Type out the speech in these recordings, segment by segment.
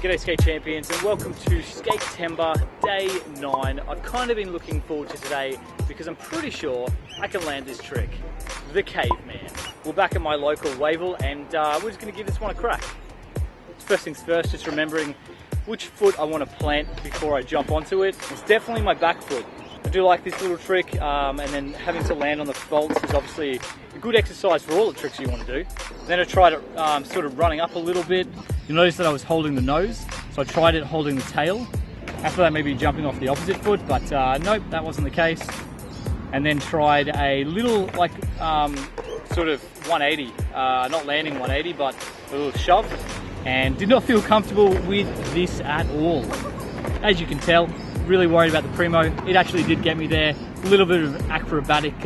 G'day skate champions and welcome to Skatember Day 9. I've kind of been looking forward to today because I'm pretty sure I can land this trick, the Caveman. We're back at my local Wavell and we're just going to give this one a crack. First things first, just remembering which foot I want to plant before I jump onto it. It's definitely my back foot. I do like this little trick, and then having to land on the faults is obviously a good exercise for all the tricks you want to do. Then I tried it sort of running up a little bit. You notice that I was holding the nose, so I tried it holding the tail. After that, maybe jumping off the opposite foot, but nope, that wasn't the case. And then tried a little like sort of 180, not landing 180, but a little shove, and did not feel comfortable with this at all. As you can tell, really worried about the primo. It actually did get me there. A little bit of acrobatic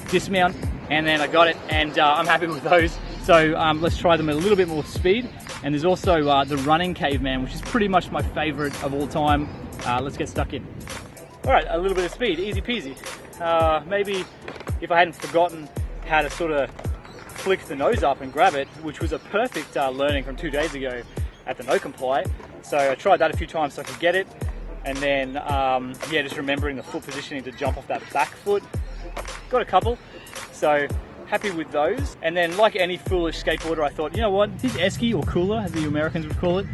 dismount, and then I got it, and I'm happy with those. So let's try them at a little bit more speed. And there's also the running Caveman, which is pretty much my favorite of all time. Let's get stuck in. All right, a little bit of speed, easy peasy. Maybe if I hadn't forgotten how to sort of flick the nose up and grab it, which was a perfect learning from 2 days ago at the No Comply. So I tried that a few times so I could get it. And then, yeah, just remembering the foot positioning to jump off that back foot. Got a couple, so happy with those. And then, like any foolish skateboarder, I thought, you know what, this esky, or cooler, as the Americans would call it,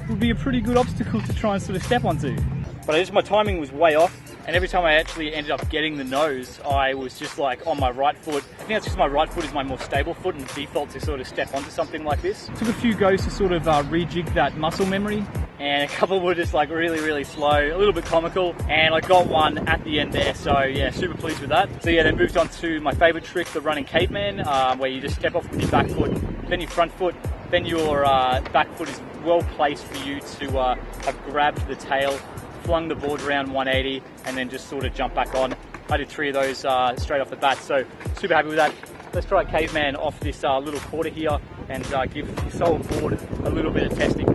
would be a pretty good obstacle to try and sort of step onto. But my timing was way off, and every time I actually ended up getting the nose, I was just like on my right foot. I think that's just my right foot is my more stable foot and default to sort of step onto something like this. Took a few goes to sort of rejig that muscle memory, and a couple were just like really slow, a little bit comical, and I got one at the end there, so yeah, super pleased with that. So yeah, then moved on to my favorite trick, the running Caveman, where you just step off with your back foot, then your front foot, then your back foot is well placed for you to have grabbed the tail, flung the board around 180, and then just sort of jump back on. I did 3 of those straight off the bat, so super happy with that. Let's try Caveman off this little quarter here and give the sole board a little bit of testing.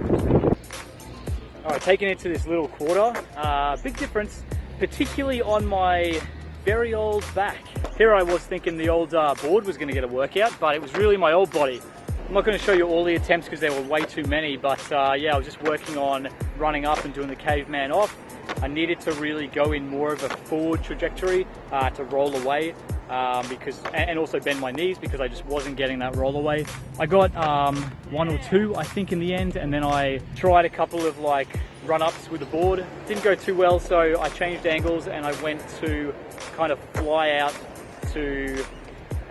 All right, taking it to this little quarter, big difference, particularly on my very old back. Here I was thinking the old board was going to get a workout, but it was really my old body. I'm not going to show you all the attempts because there were way too many, but yeah, I was just working on running up and doing the Caveman off. I needed to really go in more of a forward trajectory to roll away, and also bend my knees because I just wasn't getting that roll away. I got 1 or 2, I think, in the end, and then I tried a couple of like run-ups with the board. Didn't go too well, so I changed angles and I went to kind of fly out to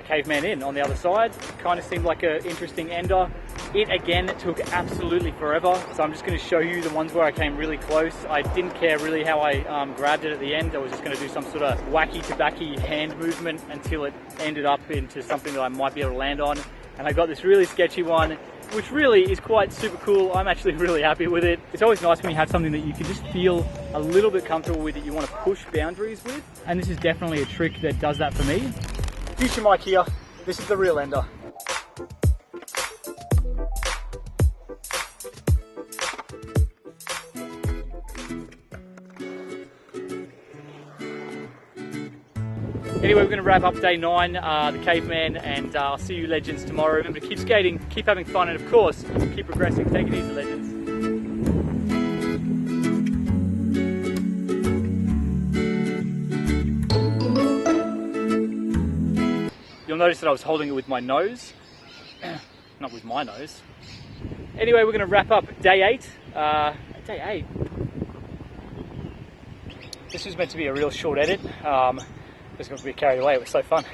Caveman in on the other side. Kind of seemed like an interesting ender. It again took absolutely forever, so I'm just going to show you the ones where I came really close. I didn't care really how I grabbed it at the end. I was just going to do some sort of wacky tobacky hand movement until it ended up into something that I might be able to land on. And I got this really sketchy one, which really is quite super cool. I'm actually really happy with it. It's always nice when you have something that you can just feel a little bit comfortable with, that you want to push boundaries with. And this is definitely a trick that does that for me. Future mic here, this is the real ender. Anyway, we're going to wrap up day 9, the Caveman, and I'll see you legends tomorrow. Remember to keep skating, keep having fun, and of course, keep progressing. Take it easy, legends. You'll notice that I was holding it with my nose, not with my nose. Anyway, we're going to wrap up day 8. Day 8. This was meant to be a real short edit. Just got to be carried away. It was so fun.